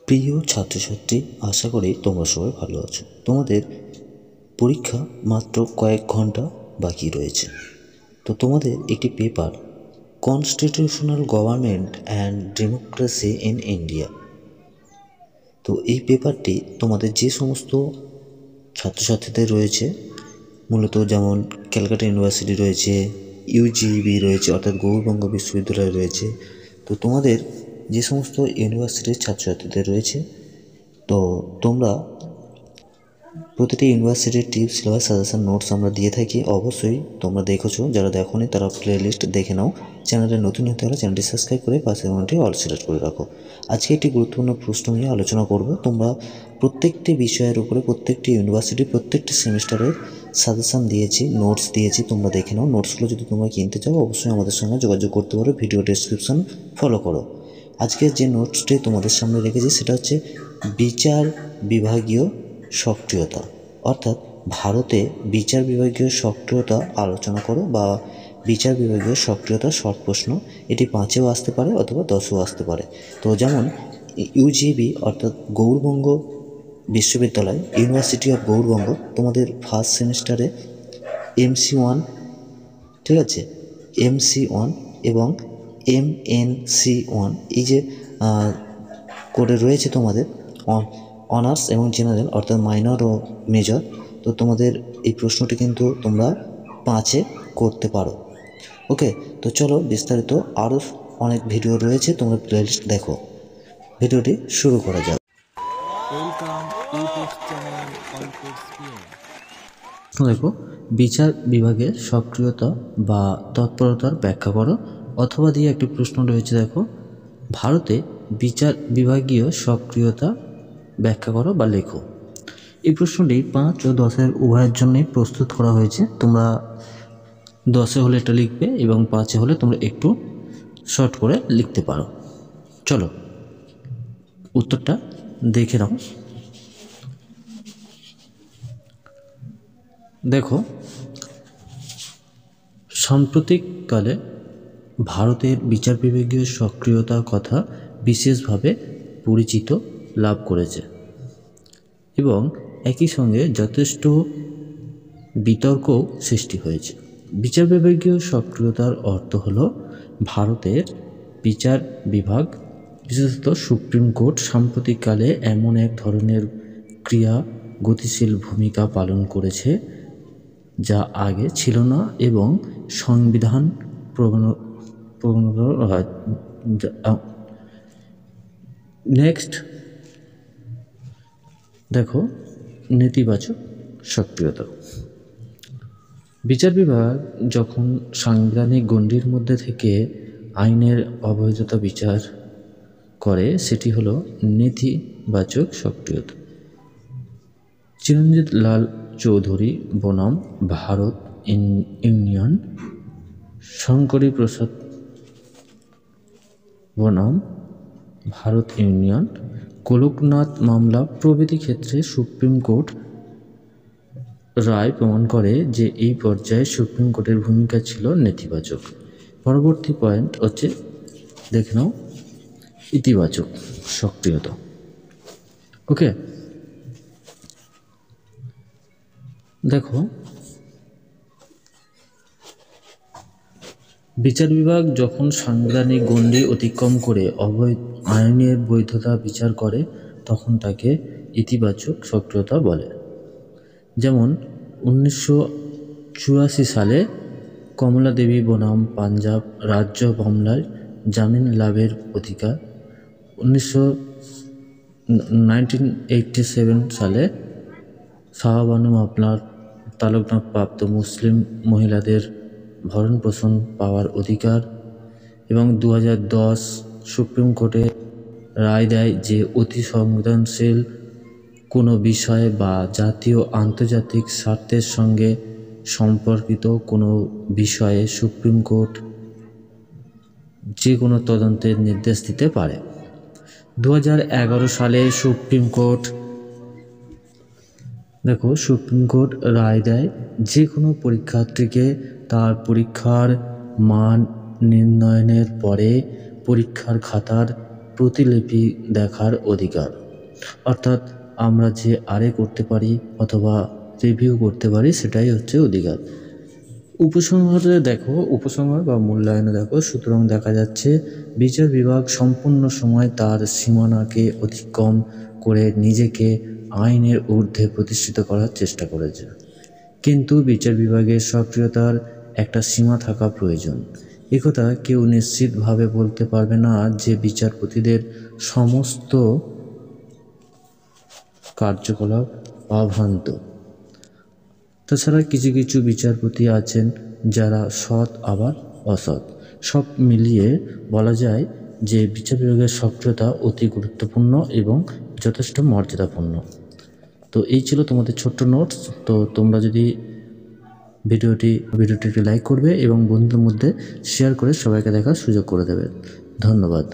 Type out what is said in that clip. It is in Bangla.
প্রিয় ছাত্রছাত্রী, আশা করি তোমরা সবাই ভালো আছো। তোমাদের পরীক্ষা মাত্র কয়েক ঘন্টা বাকি রয়েছে। তো তোমাদের একটি paper, constitutional government and democracy in India. তো এই পেপারটি তোমাদের যে সমস্ত ছাত্রছাত্রীদের রয়েছে, মূলত যেমন ক্যালকাটা ইউনিভার্সিটি রয়েছে, ইউজিবি রয়েছে অর্থাৎ গৌড়বঙ্গ বিশ্ববিদ্যালয় রয়েছে। তো তোমাদের যে সমস্ত ইউনিভার্সিটির ছাত্রছাত্রীদের রয়েছে, তো তোমরা প্রতিটি ইউনিভার্সিটির টিপস, সিলেবাস, সাজেশন, নোটস আমরা দিয়ে থাকি। অবশ্যই তোমরা দেখেছো, যারা দেখোনি তারা প্লেলিস্ট দেখে নাও। চ্যানেলে নতুন হতে হলে চ্যানেলটি সাবস্ক্রাইব করে পাশের ঘন্টাটি অল সিলেক্ট করে রাখো। আজকে একটি গুরুত্বপূর্ণ প্রশ্ন নিয়ে আলোচনা করব। তোমরা প্রত্যেকটি বিষয়ের উপরে প্রত্যেকটি ইউনিভার্সিটি প্রত্যেকটি সেমিস্টারের সাজেশন দিয়েছি, নোটস দিয়েছি, তোমরা দেখে নাও। নোটসগুলো যদি তোমরা কিনতে চাও অবশ্যই আমাদের সঙ্গে যোগাযোগ করতে পারো, ভিডিও ডেসক্রিপশন ফলো করো। আজকে যে নোটসটি তোমাদের সামনে রেখেছি সেটা হচ্ছে বিচার বিভাগীয় সক্রিয়তা, অর্থাৎ ভারতে বিচার বিভাগীয় সক্রিয়তা আলোচনা করো, বা বিচার বিভাগীয় সক্রিয়তা শর্ট প্রশ্ন। এটি 5এও আসতে পারে অথবা 10এও আসতে পারে। তো যেমন ইউজিবি অর্থাৎ গৌড়বঙ্গ বিশ্ববিদ্যালয়, ইউনিভার্সিটি অফ গৌড়বঙ্গ, তোমাদের ফার্স্ট সেমিস্টারে MC1, ঠিক আছে, MC1 এবং MNC1 এই যে করে রয়েছে তোমাদের অনার্স এবং জেনারেল অর্থাৎ মাইনর ও মেজর। তো তোমাদের এই প্রশ্নটি কিন্তু তোমরা 5এ করতে পারো। ওকে, তো চলো বিস্তারিত আরও অনেক ভিডিও রয়েছে, তোমরা প্লেলিস্ট দেখো। ভিডিওটি শুরু করা যাক। দেখো, বিচার বিভাগের সক্রিয়তা বা তৎপরতার ব্যাখ্যা করো, অথবা দিয়ে একটি প্রশ্ন রয়েছে। দেখো, ভারতে বিচার বিভাগীয় সক্রিয়তা ব্যাখ্যা করো বা লেখো। এই প্রশ্নটি 5 ও 10-এর উভয়ের জন্যই প্রস্তুত করা হয়েছে। তোমরা 10-এ হলে এটা লিখবে এবং 5-এ হলে তোমরা একটু শর্ট করে লিখতে পারো। চলো উত্তরটা দেখে নাও। দেখো, সাম্প্রতিককালে ভারতের বিচার বিভাগীয় সক্রিয়তার কথা বিশেষভাবে পরিচিত লাভ করেছে এবং একই সঙ্গে যথেষ্ট বিতর্কও সৃষ্টি হয়েছে। বিচার বিভাগীয় সক্রিয়তার অর্থ হল ভারতের বিচার বিভাগ, বিশেষত সুপ্রিম কোর্ট, সাম্প্রতিককালে এমন এক ধরনের ক্রিয়া গতিশীল ভূমিকা পালন করেছে যা আগে ছিল না এবং সংবিধান প্রণয়ন হয়। নেক্সট দেখো, নেতিবাচক সক্রিয়তা। বিচার বিভাগ যখন সাংবিধানিক গণ্ডির মধ্যে থেকে আইনের অবৈধতা বিচার করে, সেটি হলো নেতিবাচক সক্রিয়তা। চিরঞ্জিত লাল চৌধুরী বনাম ভারত ইউনিয়ন, শঙ্করী প্রসাদ বনাম ভারত ইউনিয়ন, গোলকনাথ মামলা প্রভৃতি ক্ষেত্রে সুপ্রিম কোর্ট রায় প্রমাণ করে যে এই পর্যায়ে সুপ্রিম কোর্টের ভূমিকা ছিল নেতিবাচক। পরবর্তী পয়েন্ট হচ্ছে, দেখে নাও, ইতিবাচক সক্রিয়তা। ওকে, দেখো, বিচার বিভাগ যখন সাংবিধানিক গণ্ডি অতিক্রম করে আইনের বৈধতা বিচার করে তখন তাকে ইতিবাচক সক্রিয়তা বলে। যেমন 1984 সালে কমলা দেবী বনাম পাঞ্জাব রাজ্য মামলায় জামিন লাভের অধিকার। 1987 সালে শাহবানু মামলার তালুকনাপ্রাপ্ত মুসলিম মহিলাদের ভরণ পোষণ পাওয়ার অধিকার। এবং 2010 সুপ্রিম কোর্টে রায় দেয় যে অতি সংবেদনশীল কোনো বিষয় বা জাতীয় আন্তর্জাতিক স্বার্থের সঙ্গে সম্পর্কিত কোনো বিষয়ে সুপ্রিম কোর্ট যে কোনো তদন্তের নির্দেশ দিতে পারে। 2011 সালে সুপ্রিম কোর্ট রায় দেয় যে কোনো পরীক্ষার্থীকে তার পরীক্ষার মান নির্ণয়নের পরে পরীক্ষার খাতার প্রতিলিপি দেখার অধিকার, অর্থাৎ আমরা যে আরে করতে পারি অথবা রিভিউ করতে পারি সেটাই হচ্ছে অধিকার। উপসংহারে দেখো, উপসংহার বা মূল্যায়নে দেখো, সুতরাং দেখা যাচ্ছে বিচার বিভাগ সম্পূর্ণ সময় তার সীমানাকে অতিক্রম করে নিজেকে আইনের ঊর্ধ্বে প্রতিষ্ঠিত করার চেষ্টা করেছে, কিন্তু বিচার বিভাগের সক্রিয়তার একটা সীমা থাকা প্রয়োজন। একথা কেউ নিশ্চিতভাবে বলতে পারবে না যে বিচারপতিদের সমস্ত কার্যকলাপ অভ্রান্ত। তাছাড়া কিছু কিছু বিচারপতি আছেন যারা সৎ আবার অসৎ, সব মিলিয়ে বলা যায় যে বিচার বিভাগের সক্রিয়তা অতি গুরুত্বপূর্ণ এবং যথেষ্ট মর্যাদাপূর্ণ। তো এই ছিল তোমাদের ছোট্ট নোটস। তো তোমরা যদি ভিডিওটি লাইক করবে এবং বন্ধুদের মধ্যে শেয়ার করে সবাইকে দেখার সুযোগ করে দেবে। ধন্যবাদ।